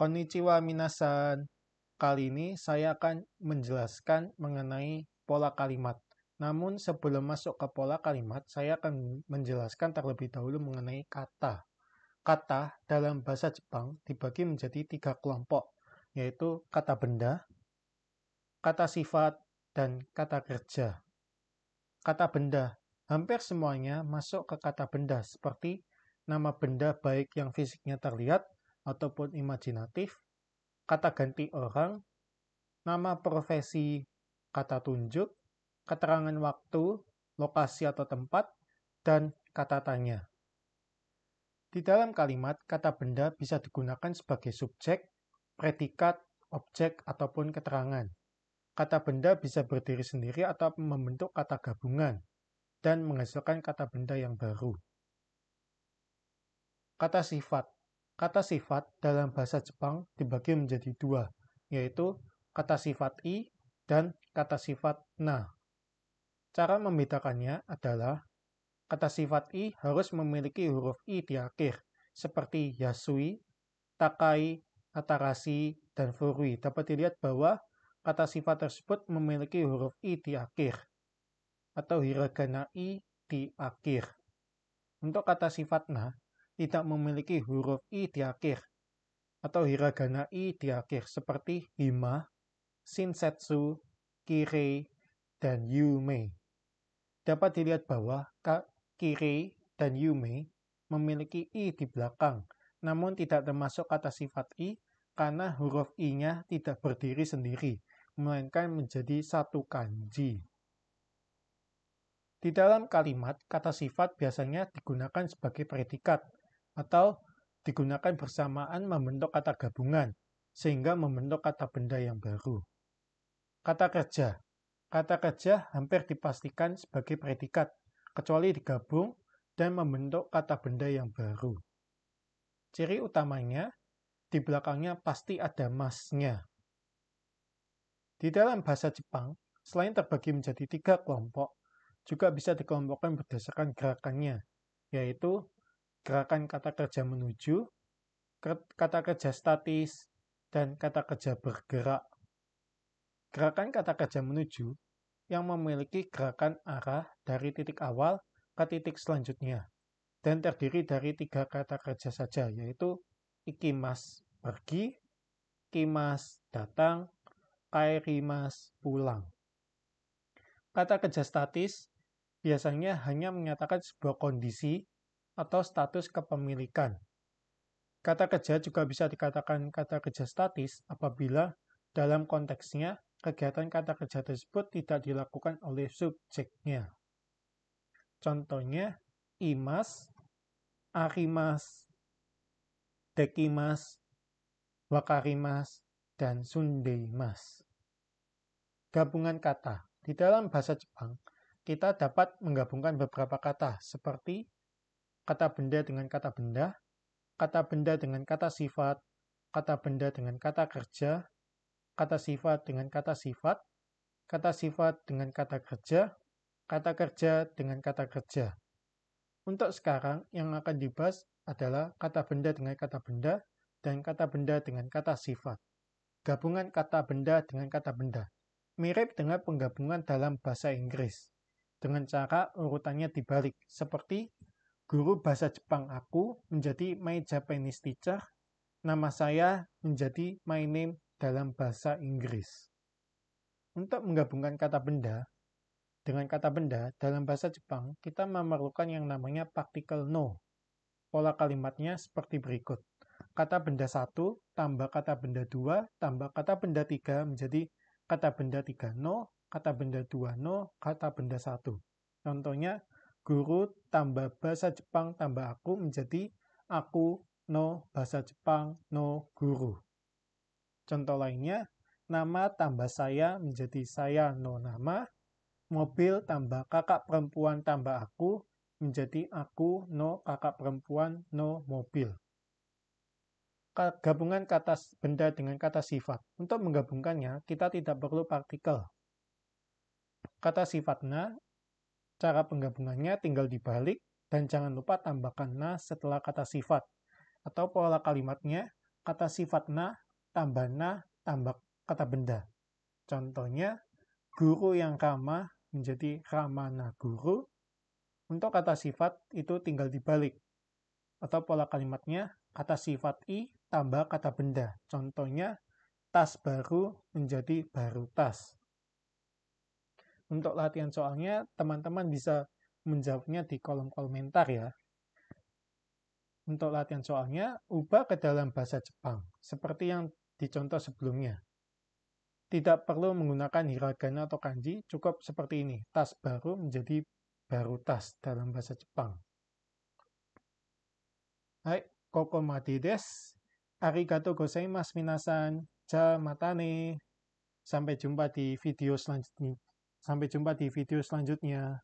Konnichiwa minasan. Kali ini saya akan menjelaskan mengenai pola kalimat. Namun sebelum masuk ke pola kalimat, saya akan menjelaskan terlebih dahulu mengenai kata. Kata dalam bahasa Jepang dibagi menjadi 3 kelompok, yaitu kata benda, kata sifat, dan kata kerja. Kata benda, hampir semuanya masuk ke kata benda, seperti nama benda baik yang fisiknya terlihat ataupun imajinatif, kata ganti orang, nama profesi, kata tunjuk, keterangan waktu, lokasi atau tempat, dan kata tanya. Di dalam kalimat, kata benda bisa digunakan sebagai subjek, predikat, objek, ataupun keterangan. Kata benda bisa berdiri sendiri atau membentuk kata gabungan dan menghasilkan kata benda yang baru. Kata sifat. Kata sifat dalam bahasa Jepang dibagi menjadi 2, yaitu kata sifat i dan kata sifat na. Cara membedakannya adalah kata sifat i harus memiliki huruf i di akhir, seperti yasui, takai, atarashi, dan furui. Dapat dilihat bahwa kata sifat tersebut memiliki huruf i di akhir, atau hiragana i di akhir. Untuk kata sifat na, tidak memiliki huruf i di akhir, atau hiragana i di akhir, seperti hima, shinsetsu, kirei, dan yume. Dapat dilihat bahwa kirei dan yume memiliki i di belakang, namun tidak termasuk kata sifat i karena huruf i-nya tidak berdiri sendiri, melainkan menjadi satu kanji. Di dalam kalimat, kata sifat biasanya digunakan sebagai predikat atau digunakan bersamaan membentuk kata gabungan, sehingga membentuk kata benda yang baru. Kata kerja. Kata kerja hampir dipastikan sebagai predikat, kecuali digabung dan membentuk kata benda yang baru. Ciri utamanya, di belakangnya pasti ada masnya. Di dalam bahasa Jepang, selain terbagi menjadi 3 kelompok, juga bisa dikelompokkan berdasarkan gerakannya, yaitu gerakan kata kerja menuju, kata kerja statis, dan kata kerja bergerak. Gerakan kata kerja menuju yang memiliki gerakan arah dari titik awal ke titik selanjutnya, dan terdiri dari 3 kata kerja saja, yaitu ikimas pergi, kimas datang, kaerimas pulang. Kata kerja statis biasanya hanya menyatakan sebuah kondisi atau status kepemilikan. Kata kerja juga bisa dikatakan kata kerja statis apabila dalam konteksnya kegiatan kata kerja tersebut tidak dilakukan oleh subjeknya. Contohnya, imas, arimas, dekimas, wakarimas, dan sundeimas. Gabungan kata. Di dalam bahasa Jepang, kita dapat menggabungkan beberapa kata seperti kata benda dengan kata benda dengan kata sifat, kata benda dengan kata kerja, kata sifat dengan kata sifat dengan kata kerja dengan kata kerja. Untuk sekarang, yang akan dibahas adalah kata benda dengan kata benda dan kata benda dengan kata sifat. Gabungan kata benda dengan kata benda mirip dengan penggabungan dalam bahasa Inggris, dengan cara urutannya dibalik, seperti guru bahasa Jepang aku menjadi my Japanese teacher, nama saya menjadi my name dalam bahasa Inggris. Untuk menggabungkan kata benda dengan kata benda dalam bahasa Jepang, kita memerlukan yang namanya partikel no. Pola kalimatnya seperti berikut. Kata benda 1 tambah kata benda 2 tambah kata benda 3 menjadi kata benda 3 no, kata benda 2 no, kata benda 1. Contohnya, guru tambah bahasa Jepang tambah aku menjadi aku no bahasa Jepang no guru. Contoh lainnya, nama tambah saya menjadi saya no nama, mobil tambah kakak perempuan tambah aku menjadi aku no kakak perempuan no mobil. Gabungan kata benda dengan kata sifat. Untuk menggabungkannya, kita tidak perlu partikel. Kata sifatnya, cara penggabungannya tinggal dibalik dan jangan lupa tambahkan na setelah kata sifat. Atau pola kalimatnya, kata sifat na tambah kata benda. Contohnya, guru yang ramah menjadi ramana guru. Untuk kata sifat itu tinggal dibalik. Atau pola kalimatnya, kata sifat i tambah kata benda. Contohnya, tas baru menjadi baru tas. Untuk latihan soalnya, teman-teman bisa menjawabnya di kolom komentar ya. Untuk latihan soalnya, ubah ke dalam bahasa Jepang, seperti yang dicontoh sebelumnya. Tidak perlu menggunakan hiragana atau kanji, cukup seperti ini. Tas baru menjadi baru tas dalam bahasa Jepang. Hai, kokomade desu. Arigatou gozaimasu minasan. Ja matane. Sampai jumpa di video selanjutnya.